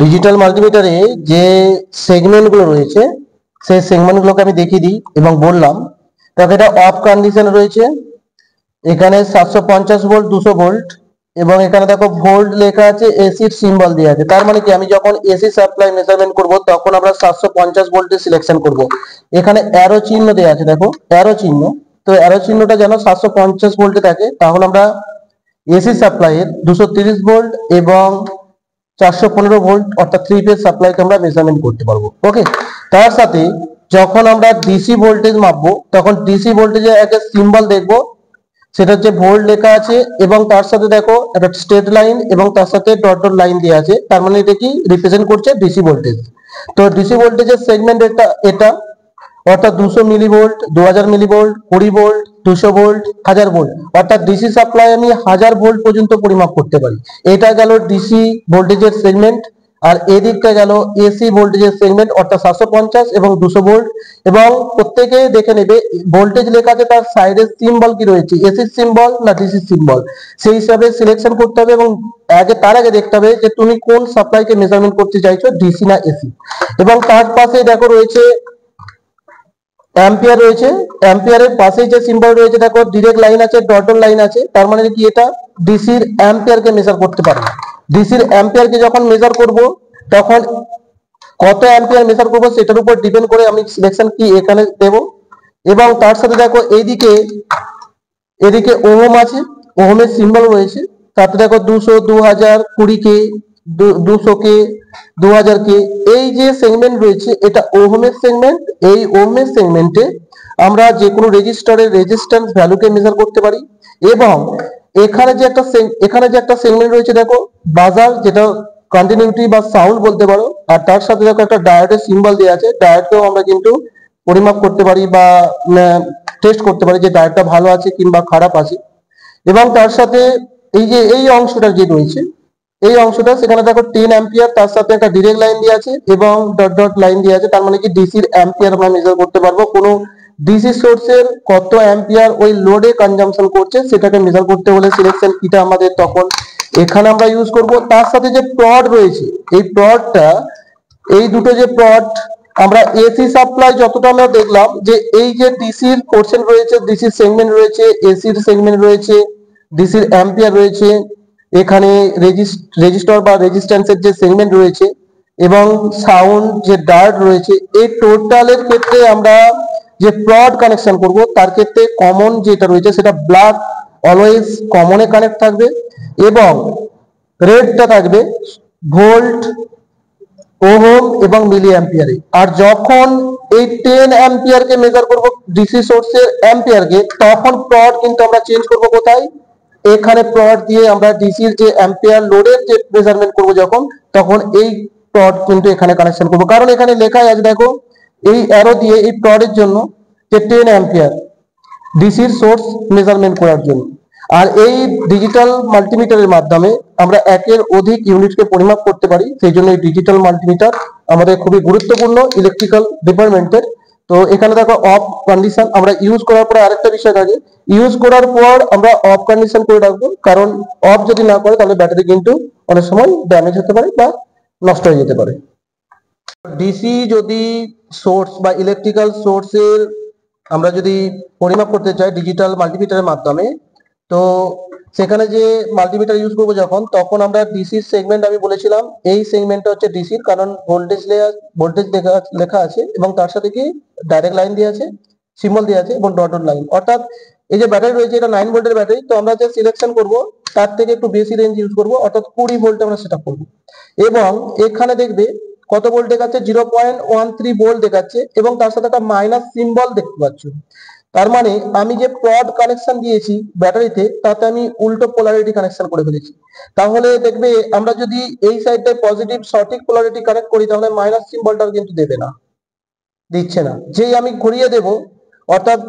Digital মাল্টিমিটারে যে সেগমেন্টগুলো রয়েছে সেই সেগমেন্টগুলোকে আমি দেখিয়ে দিই এবং বললাম। দেখো এটা অফ কন্ডিশন রয়েছে, এখানে 750 ভোল্ট 200 ভোল্ট, এবং এখানে দেখো ভোল্ট লেখা আছে, এসির সিম্বল দেওয়া আছে। তার মানে কি আমি যখন এসি সাপ্লাই মেজারমেন্ট করব তখন আমরা 750 ভোল্টের সিলেকশন করব। এখানে অ্যারো চিহ্ন দেওয়া আছে, দেখো অ্যারো চিহ্ন। তো অ্যারো চিহ্নটা যেন 750 ভোল্টে থাকে, তাহলে আমরা এসি সাপ্লাইয়ের 230 ভোল্ট এবং 415 ভোল্ট অর্থাৎ 3 ফেজ সাপ্লাইকে আমরা মেজারমেন্ট করতে পারবো। ওকে, তার সাথে যখন আমরা ডিসি ভোল্টেজ মাপবো তখন ডিসি ভোল্টেজের একটা সিম্বল দেখবো, সেটা হচ্ছে ভোল্ট লেখা আছে, এবং তার সাথে দেখো একটা স্ট্রেট লাইন এবং তার সাথে ডট ডট লাইন দেওয়া আছে। তার মানে এটা কি রিপ্রেজেন্ট করছে ডিসি ভোল্টেজ। তো ডিসি ভোল্টেজের সেগমেন্ট এটা অর্থাৎ 200 millivolt, 2000 millivolt, 20 volt, 200 volt, 1000 volt, অর্থাৎ ডিসি সাপ্লাই আমি 1000 ভোল্ট পর্যন্ত পরিমাপ করতে পারি। এটা গেল ডিসি ভোল্টেজের সেগমেন্ট। আর এদিকটা গেল এসি ভোল্টেজের সেগমেন্ট অর্থাৎ 750 এবং 200 ভোল্ট। এবং প্রত্যেকে দেখে নেবে ভোল্টেজ লেখা আছে, তার সাইডের সিম্বল কি রয়েছে, এসির সিম্বল না ডিসির সিম্বল, সেই হিসাবে সিলেকশন করতে হবে। এবং তার আগে দেখতে হবে যে তুমি কোন সাপ্লাইকে মেজারমেন্ট করতে চাইছো, ডিসি না এসি। এবং তার পাশে দেখো রয়েছে অ্যাম্পিয়ার রয়েছে, অ্যাম্পিয়ারের পাশেই যে সিম্বল রয়েছে দেখো ডিরেক্ট লাইন আছে, ডট ডট লাইন আছে। তার মানে কি এটা ডিসির অ্যাম্পিয়ারকে মেজার করতে পারে। ডিসির অ্যাম্পিয়ারকে যখন মেজার করব তখন কত অ্যাম্পিয়ার মেজার করব সেটার উপর ডিপেন্ড করে আমি সিলেকশন কি এখানে দেব। এবং তার সাথে দেখো এইদিকে এদিকে ওহম আছে, ওহমের সিম্বল রয়েছে। তাতে দেখো 200, 2000, 20K, 200K, 2000K, এই যে সেগমেন্ট রয়েছে এটা ওহমের সেগমেন্ট। এই ওহমের সেগমেন্টে আমরা যে কোনো রেজিস্টারের রেজিস্ট্যান্স ভ্যালুকে মেজার করতে পারি। এবং এখানে যে একটা সেগমেন্ট রয়েছে দেখো বাজার, যেটা কন্টিনিউটি বা সাউন্ড বলতে পারো। আর তার সাথে দেখো একটা ডায়োডের সিম্বল দেওয়া আছে, ডায়োডকেও আমরা কিন্তু পরিমাপ করতে পারি বা টেস্ট করতে পারি যে ডায়োডটা ভালো আছে কিংবা খারাপ আছে। এবং তার সাথে এই যে এই অংশটা যে রয়েছে, এই অংশটা সেখানে দেখো 10 অ্যাম্পিয়ার, তার সাথে একটা ডিরেক্ট লাইন দিয়ে আছে এবং ডট ডট লাইন দিয়ে আছে। তার মানে কি ডিসির অ্যাম্পিয়ার আমরা মেজার করতে পারবো। কোনো ডিসি সোর্সের কত অ্যাম্পিয়ার ওই লোডে কনজাম্পশন করছে সেটাকে মেজার করতে হলে সিলেকশন কিটা আমাদের তখন এখানে আমরা ইউজ করব। তার সাথে যে প্রড রয়েছে, এই প্রডটা, এই দুটো যে প্রড, আমরা এসি সাপ্লাই যতটা আমরা দেখলাম যে এই যে ডিসির পোর্শন রয়েছে, ডিসির সেগমেন্ট রয়েছে, এসির সেগমেন্ট রয়েছে, ডিসির অ্যাম্পিয়ার রয়েছে, এখানে রেজিস্টর বা রেজিস্ট্যান্সের যে সেগমেন্ট রয়েছে, এবং সাউন্ড যে ডায়োড রয়েছে, এই টোটালের ক্ষেত্রে আমরা যে প্রড কানেকশন করব তার ক্ষেত্রে কমন যেটা রয়েছে সেটা ব্ল্যাক অলওয়েজ কমনে কানেক্ট থাকবে, এবং রেডটা থাকবে ভোল্ট, ওহম এবং মিলি অ্যাম্পিয়ারে। আর যখন এই 10 অ্যাম্পিয়ারকে মেজার করব ডিসি সোর্সের অ্যাম্পিয়ারকে, তখন প্রড কিন্তু আমরা চেঞ্জ করব কোথায়, এখানে প্রড দিয়ে আমরা ডিসির যে অ্যাম্পিয়ার লোডের যে মেজারমেন্ট করব যখন, তখন এই প্রড কিন্তু এখানে কানেকশন করব। কারণ এখানে লেখাই আছে দেখো এই অ্যারো দিয়ে এই প্রডের জন্য যে 10 অ্যাম্পিয়ার ডিসির সোর্স মেজারমেন্ট করার জন্য। আর এই ডিজিটাল মাল্টিমিটারের মাধ্যমে আমরা একের অধিক ইউনিটকে পরিমাপ করতে পারি। সেই জন্য এই ডিজিটাল মাল্টিমিটার আমাদের খুবই গুরুত্বপূর্ণ ইলেকট্রিক্যাল ডিপার্টমেন্টের। তো এখানে দেখো অফ কন্ডিশন আমরা ইউজ করার পরে আরেকটা বিষয় থাকে, ইউজ করার পর আমরা অফ কন্ডিশন করে রাখবো, কারণ অফ যদি না করে তাহলে ব্যাটারি কিন্তু অনেক সময় ড্যামেজ হতে পারে বা নষ্ট হয়ে যেতে পারে। ডিসি যদি সোর্স বা ইলেকট্রিক্যাল সোর্সের আমরা যদি পরিমাপ করতে চাই ডিজিটাল মাল্টিমিটারের মাধ্যমে, তো সেখানে যে মাল্টিমিটার ইউজ করবো যখন, তখন আমরা ডিসির সেগমেন্ট আমি বলেছিলাম এই সেগমেন্টটা হচ্ছে ডিসির, কারণ ভোল্টেজ লেখা আছে এবং তার সাথে কি ডাইরেক্ট লাইন দিয়ে আছে, সিম্বল দিয়ে আছে এবং ডট ডট লাইন। অর্থাৎ এই যে ব্যাটারি রয়েছে এটা 9 ভোল্টের ব্যাটারি, তো আমরা যে সিলেকশন করব তার থেকে একটু বেশি রেঞ্জ ইউজ করব, অর্থাৎ 20 ভোল্ট আমরা সেট আপ করবো। এবং এখানে দেখবে কত ভোল্ট দেখাচ্ছে, 0.13 ভোল্ট দেখাচ্ছে এবং তার সাথে একটা মাইনাস সিম্বল দেখতে পাচ্ছ। তার মানে আমি যে প্রড কানেকশন দিয়েছি ব্যাটারিতে তাতে আমি উল্টো পোলারিটি কানেকশন করে ফেলেছি। তাহলে দেখবে আমরা যদি এই সাইডটায় পজিটিভ সঠিক পোলারিটি কানেক্ট করি তাহলে মাইনাস সিম্বলটাও কিন্তু দেবে না, দিচ্ছে না। যেই আমি ঘুরিয়ে দেব অর্থাৎ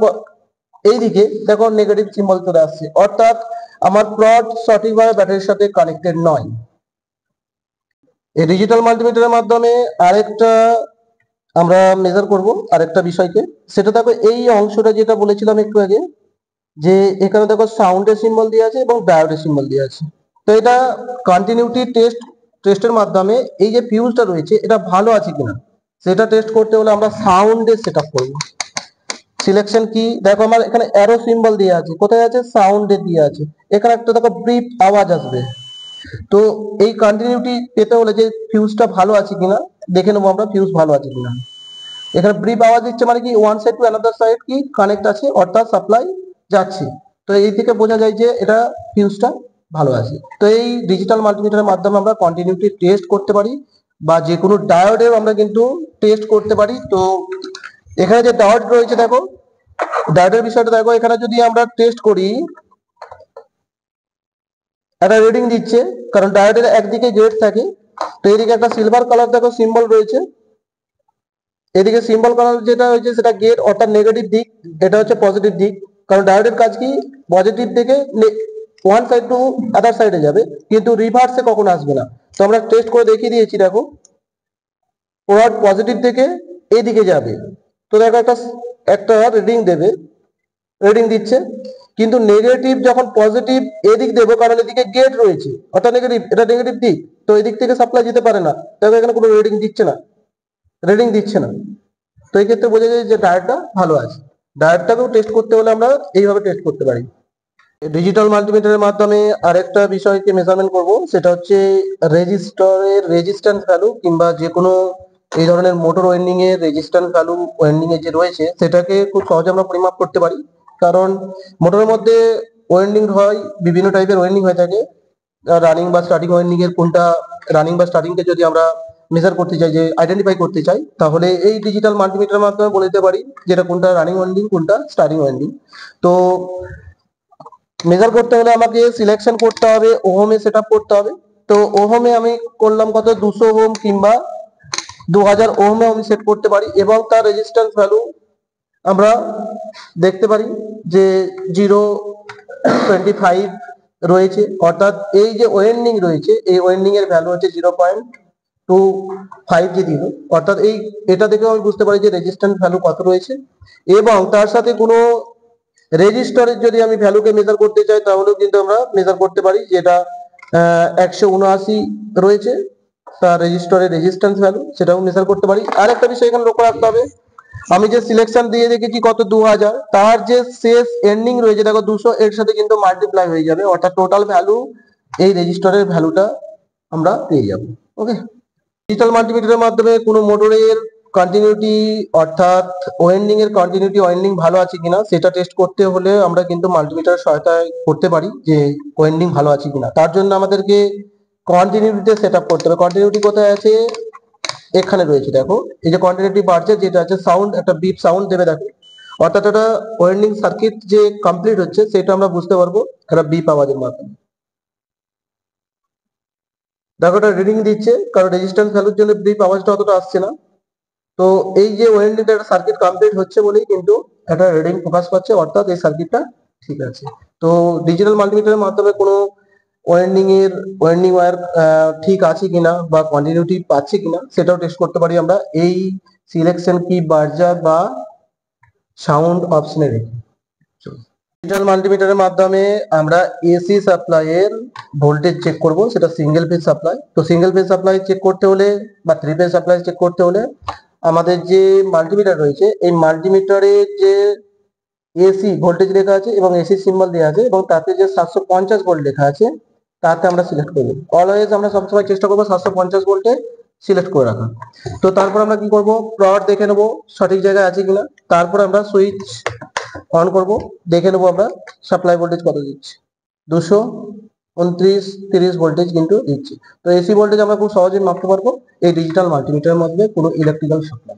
এইদিকে দেখো নেগেটিভ সিম্বল চলে আসছে, অর্থাৎ আমার প্রড সঠিকভাবে ব্যাটারির সাথে কানেক্টেড নয়। এই ডিজিটাল মাল্টিমিটারের মাধ্যমে আরেকটা আমরা মেজার করব আরেকটা বিষয়কে, সেটা দেখো এই অংশটা যেটা বলেছিলাম একটু আগে, যে এখানে দেখো সাউন্ডের সিম্বল দিয়ে আছে এবং ডায়োডের সিম্বল দিয়ে আছে। তো এটা কন্টিনিউটি টেস্ট টেস্টের মাধ্যমে এই যে ফিউজটা রয়েছে এটা ভালো আছে কিনা সেটা টেস্ট করতে হলে আমরা সাউন্ডের সেটআপ করব। সিলেকশন কি, দেখো আমার এখানে অ্যারো সিম্বল দিয়ে আছে, কোথায় আছে, সাউন্ডে দিয়ে আছে। এখানে একটা দেখো ব্রিফ আওয়াজ আসবে। তো এই কন্টিনিউটি পেতে হলে যে ফিউজটা ভালো আছে কিনা দেখে নেবো আমরা, ফিউজ ভালো আছে কিনা। এখানে ব্রিফ আওয়াজ দিচ্ছে মানে কি one side to another side কি কানেক্ট আছে, অর্থাৎ সাপ্লাই যাচ্ছে। তো এই থেকে বোঝা যায় যে এটা ফিউজটা ভালো আছে। তো এই ডিজিটাল মাল্টিমিটারের মাধ্যমে আমরা কন্টিনিউটি টেস্ট করতে পারি, বা যে কোনো ডায়োডের আমরা কিন্তু টেস্ট করতে পারি। তো এখানে যে ডায়োড রয়েছে দেখো, ডায়োডের বিষয়টা দেখো, এখানে যদি আমরা টেস্ট করি একটা রিডিং দিচ্ছে, কারণ ডায়োডের একদিকে গেট থাকে। তো এদিকে একটা সিলভার কালার দেখো সিম্বল রয়েছে, এদিকে সিম্বল কালার যেটা হয়েছে সেটা গেট অর্থাৎ নেগেটিভ দিক, এটা হচ্ছে পজিটিভ দিক। কারণ ডায়োডের কাজ কি পজিটিভ থেকে ওয়ান সাইড টু আদার সাইডে যাবে, কিন্তু রিভার্সে কখনো আসবে না। তো আমরা টেস্ট করে দেখিয়ে দিয়েছি, দেখো ফরওয়ার্ড পজিটিভ থেকে এদিকে যাবে। তো দেখো একটা একটা রিডিং দেবে, রিডিং দিচ্ছে, কিন্তু নেগেটিভ যখন পজিটিভ এদিক দেবো, কারণ এদিকে গেট রয়েছে অর্থাৎ নেগেটিভ, এটা নেগেটিভ দিক, তো এদিক থেকে সাপ্লাই যেতে পারে না। তবে এখানে কোনো রিডিং দিচ্ছে না, রিডিং দিচ্ছে না। তো এই ক্ষেত্রে বোঝা যায় যে ডায়োডটা ভালো আছে। ডায়োডটাকেও টেস্ট করতে হলে আমরা এইভাবে টেস্ট করতে পারি। ডিজিটাল মাল্টিমিটারের মাধ্যমে আরেকটা বিষয়কে মেজারমেন্ট করব, সেটা হচ্ছে রেজিস্টরের রেজিস্ট্যান্স ভ্যালু, কিংবা যে কোনো এই ধরনের মোটর ওয়াইন্ডিং এর রেজিস্ট্যান্স ভ্যালু ওয়াইন্ডিং এর যে রয়েছে সেটাকে খুব সহজে আমরা পরিমাপ করতে পারি। কারণ মোটরের মধ্যে ওয়াইন্ডিং হয়, বিভিন্ন টাইপের ওয়াইন্ডিং হয়ে থাকে। রানিং বা স্টার্টিং ওয়াইন্ডিং এর কোনটা রানিং বা স্টার্টিং কে যদি আমরা মেজার করতে চাই, যে আইডেন্টিফাই করতে চাই, তাহলে এই ডিজিটাল মাল্টিমিটারের মাধ্যমে বলে দিতে পারি যেটা কোনটা রানিং ওয়াইন্ডিং কোনটা স্টার্টিং ওয়াইন্ডিং। তো মেজার করতে হলে আমাকে সিলেকশন করতে হবে, ওহমে সেটআপ করতে হবে। তো ওহমে আমি করলাম কত 200 ওহম কিংবা 2000 ওহমে আমি সেট করতে পারি, এবং তার রেজিস্ট্যান্স ভ্যালু আমরা দেখতে পারি যে 0.25 রয়েছে। অর্থাৎ এই যে ওয়েন্ডিং রয়েছে এই ওয়েন্ডিং এর ভ্যালু হচ্ছে 0.25 যে দিল, অর্থাৎ এটা দেখে আমি বুঝতে পারি যে রেজিস্ট্যান্স ভ্যালু কত রয়েছে। এবং তার সাথে কোনো রেজিস্টরের যদি আমি ভ্যালুকে মেজার করতে চাই তাহলেও কিন্তু আমরা মেজার করতে পারি, যেটা 179 রয়েছে তার রেজিস্টরের রেজিস্ট্যান্স ভ্যালু, সেটাও মেজার করতে পারি। আর একটা বিষয় এখানে লক্ষ্য রাখতে হবে, আমি যে সিলেকশন দিয়ে দেখেছি কত 2000, তার যে শেষ এন্ডিং রয়েছে দেখো 200, এর সাথে কিন্তু মাল্টিপ্লাই হয়ে যাবে, অর্থাৎ টোটাল ভ্যালু এই রেজিস্টরের ভ্যালুটা আমরা পেয়ে যাব। ওকে, ডিজিটাল মাল্টিমিটারের মাধ্যমে কোনো মোটরের কন্টিনিউটি অর্থাৎ ওয়েন্ডিং এর কন্টিনিউটি ওয়েন্ডিং ভালো আছে কিনা সেটা টেস্ট করতে হলে আমরা কিন্তু মাল্টিমিটারের সহায়তায় করতে পারি যে ওয়েন্ডিং ভালো আছে কিনা। তার জন্য আমাদেরকে কন্টিনিউটিতে সেট আপ করতে হবে। কন্টিনিউটি কোথায় আছে, এখানে রয়েছে দেখো, এই যে কন্টিনিউটি বাড়ছে যেটা আছে সাউন্ড, একটা বিপ সাউন্ড দেবে দেখো, অর্থাৎ এটা ওয়েন্ডিং সার্কিট যে কমপ্লিট হচ্ছে সেটা আমরা বুঝতে পারবো একটা বিপ আওয়াজের মাধ্যমে। দেখো এটা রিডিং দিচ্ছে, কারণ রেজিস্ট্যান্স ভ্যালুর জন্য ব্রিফ আওয়াজটা অতটা আসছে না। তো এই যে ওয়েন্ডিং একটা সার্কিট কমপ্লিট হচ্ছে বলেই কিন্তু একটা রিডিং ফোকাস পাচ্ছে, অর্থাৎ এই সার্কিটটা ঠিক আছে। তো ডিজিটাল মাল্টিমিটারের মাধ্যমে কোনো ওয়েন্ডিং ওয়্যার ঠিক আছে কিনা বা কন্টিনিউটি পাচ্ছে কিনা সেটাও টেস্ট করতে পারি আমরা এই সিলেকশন কি বার্জার বা সাউন্ড অপশনে রেখে। ডিজিটাল মাল্টিমিটারের মাধ্যমে আমরা এসি সাপ্লাই এর ভোল্টেজ চেক করব, সেটা সিঙ্গেল ফেজ সাপ্লাই। তো সিঙ্গেল ফেজ সাপ্লাই চেক করতে হলে বা থ্রি ফেজ সাপ্লাই চেক করতে হলে আমাদের যে মাল্টিমিটার রয়েছে এই মাল্টিমিটারের যে এসি ভোল্টেজ লেখা আছে এবং এসি সিম্বল দেওয়া আছে এবং তাতে যে 750 ভোল্ট লেখা আছে তাতে আমরা সিলেক্ট করব। অলওয়েজ আমরা সবসময় চেষ্টা করবো 750 ভোল্টে সিলেক্ট করে রাখা। তো তারপর আমরা কি করব, প্লট দেখে নেবো সঠিক জায়গায় আছে কিনা। তারপর আমরা সুইচ অন করব, দেখে নেবো আমরা সাপ্লাই ভোল্টেজ কত দিচ্ছে, 229-30 ভোল্টেজ কিন্তু দিচ্ছে। তো এসি ভোল্টেজ আমরা খুব সহজেই মাপতে পারবো এই ডিজিটাল মাল্টিমিটারের মধ্যে কোনো ইলেকট্রিক্যাল সাপ্লাই।